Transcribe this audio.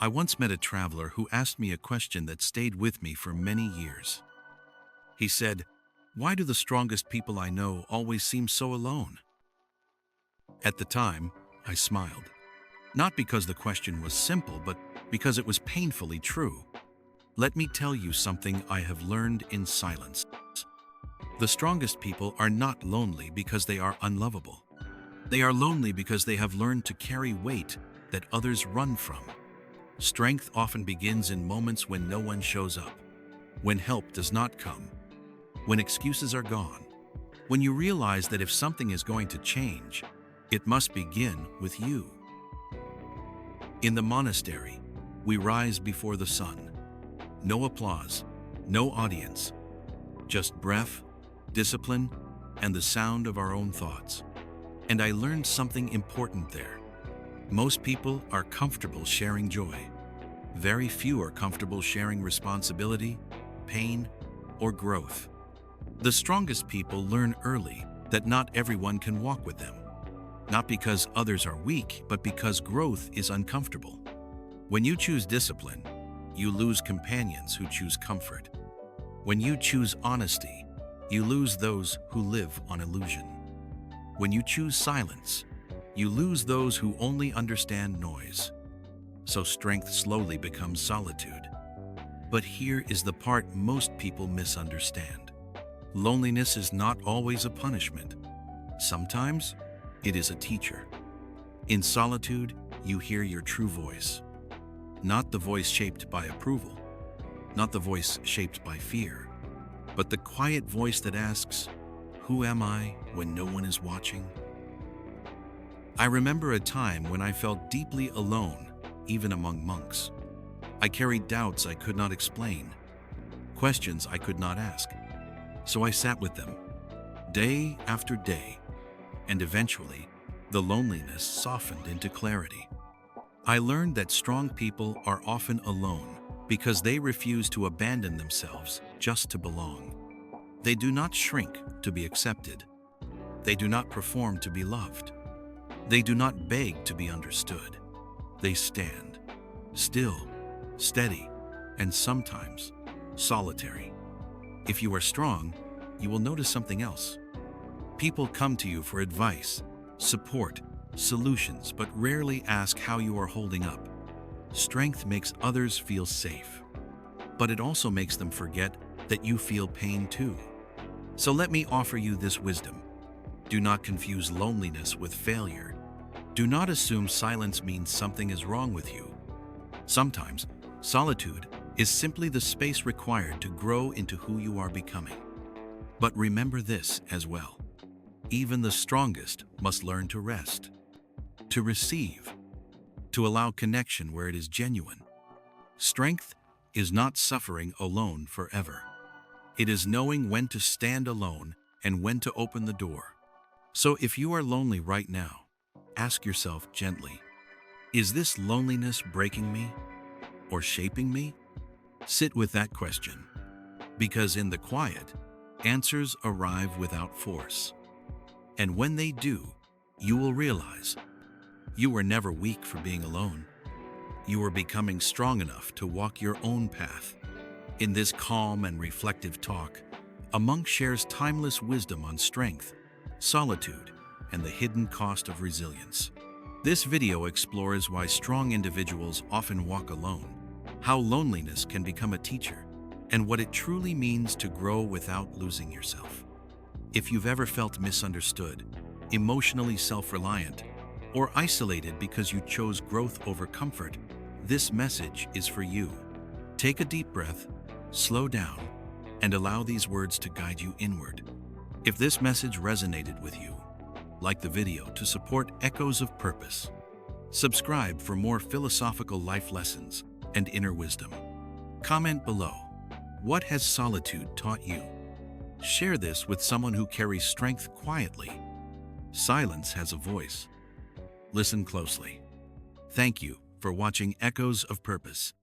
I once met a traveler who asked me a question that stayed with me for many years. He said, "Why do the strongest people I know always seem so alone?" At the time, I smiled. Not because the question was simple, but because it was painfully true. Let me tell you something I have learned in silence. The strongest people are not lonely because they are unlovable. They are lonely because they have learned to carry weight that others run from. Strength often begins in moments when no one shows up, when help does not come, when excuses are gone, when you realize that if something is going to change, it must begin with you. In the monastery, we rise before the sun. No applause, no audience, just breath, discipline, and the sound of our own thoughts. And I learned something important there. Most people are comfortable sharing joy. Very few are comfortable sharing responsibility, pain, or growth. The strongest people learn early that not everyone can walk with them. Not because others are weak, but because growth is uncomfortable. When you choose discipline, you lose companions who choose comfort. When you choose honesty, you lose those who live on illusion. When you choose silence, you lose those who only understand noise. So strength slowly becomes solitude. But here is the part most people misunderstand. Loneliness is not always a punishment. Sometimes it is a teacher. In solitude, you hear your true voice. Not the voice shaped by approval, not the voice shaped by fear, but the quiet voice that asks, "Who am I when no one is watching?" I remember a time when I felt deeply alone, even among monks. I carried doubts I could not explain, questions I could not ask. So I sat with them, day after day, and eventually, the loneliness softened into clarity. I learned that strong people are often alone because they refuse to abandon themselves just to belong. They do not shrink to be accepted. They do not perform to be loved. They do not beg to be understood. They stand, still, steady, and sometimes solitary. If you are strong, you will notice something else. People come to you for advice, support, solutions, but rarely ask how you are holding up. Strength makes others feel safe, but it also makes them forget that you feel pain too. So let me offer you this wisdom. Do not confuse loneliness with failure. Do not assume silence means something is wrong with you. Sometimes, solitude is simply the space required to grow into who you are becoming. But remember this as well. Even the strongest must learn to rest, to receive, to allow connection where it is genuine. Strength is not suffering alone forever. It is knowing when to stand alone and when to open the door. So if you are lonely right now, ask yourself gently, is this loneliness breaking me or shaping me? Sit with that question, because in the quiet, answers arrive without force. And when they do, you will realize you were never weak for being alone. You are becoming strong enough to walk your own path. In this calm and reflective talk, a monk shares timeless wisdom on strength, solitude, and the hidden cost of resilience. This video explores why strong individuals often walk alone, how loneliness can become a teacher, and what it truly means to grow without losing yourself. If you've ever felt misunderstood, emotionally self-reliant, or isolated because you chose growth over comfort, this message is for you. Take a deep breath, slow down, and allow these words to guide you inward. If this message resonated with you, like the video to support Echoes of Purpose. Subscribe for more philosophical life lessons and inner wisdom. Comment below. What has solitude taught you? Share this with someone who carries strength quietly. Silence has a voice. Listen closely. Thank you for watching Echoes of Purpose.